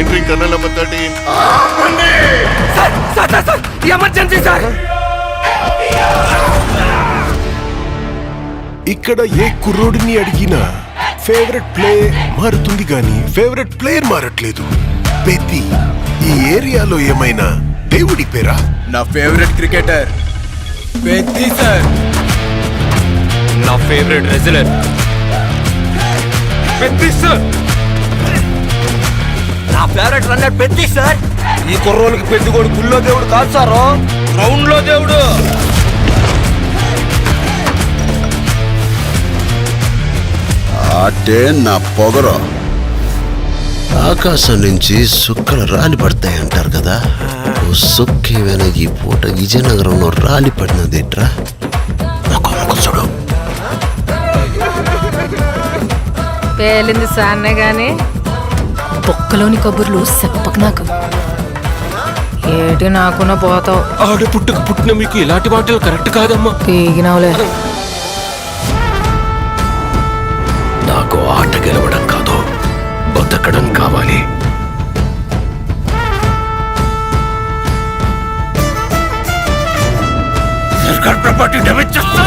Entering tunnel number 13. Sir emergency sir. ఇక్కడ ఏ కుర్రోడిని అడిగినా favourite play మారుతుంది గాని ఫేవరెట్ ప్లేయర్ మారట్లేదు. పెద్ది ఈ ఏరియాలో ఏమైనా దేవుడి పేరా? నా ఫేవరెట్ క్రికెటర్ పెద్ది సార్. నా ఫేవరెట్ రెజ్లర్ పెద్ది సార్. నా ఫేవరెట్ రన్నర్ పెద్ది సార్. ఈ కుర్రోళ్ళకి పెద్ది కూడా గుళ్ళో దేవుడు కాదు సార్, గ్రౌండ్ లో దేవుడు. ఆటే నా పొగరు. ఆకాశం నుంచి సుక్కలు రాలి పడతాయి అంటారు కదా, సుక్కేమైనా ఈ పూట విజయనగరంలో రాలి పడినదేట్రా? చూడు, పేలింది సాన్నే గాని బొక్కలోని కబుర్లు చెప్పకు నాకు. ఏటి నాకున్న పోతావు. ఆడ పుట్టిన మీకు ఇలాంటి మాటలు కరెక్ట్ కాదమ్మా. పీగినవులే. నాకు ఆట గెలవడం కాదు, బతకడం కావాలి. సర్కార్ ప్రాపర్టీ డ్యామేజ్ చేస్తా.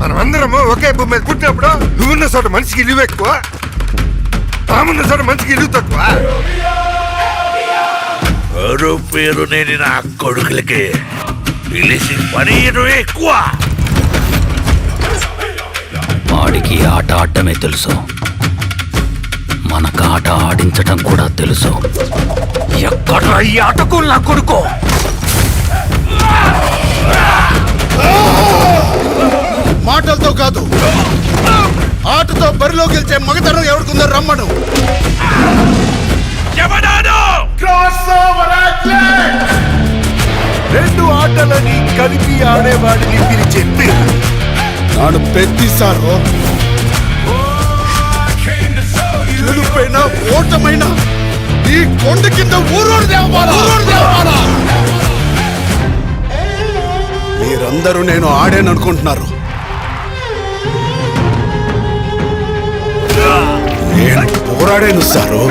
మనమందరము ఒకే భూమి మీద పుట్టినప్పుడు నువ్వున్న చోట మనిషికి ఇల్లు ఎక్కువ, తామున్న చోట మనిషికి ఇల్లు తక్కువ. పేరు నేను నా కొడుకులకి పిలిచి పని ఎక్కువ. వాడికి ఆట ఆడటమే తెలుసు, మనకు ఆట ఆడించటం కూడా తెలుసు. ఎక్కడ ఈ ఆటకు నా కొడుకు? మాటలతో కాదు, ఆటతో బరిలో గెలిచే మగతనం ఎవరికుందో రమ్మను. రెండు ఆటలని కలిపి ఆడేవాడిని పిలిచే పేరు నాను పెద్ది సారు. గెలుపైనా ఓటమైనా ఈ కొండ కింద ఊరోడు దేవాలా. మీరందరూ నేను ఆడాననుకుంటున్నారు. నేను పోరాడాను సారు.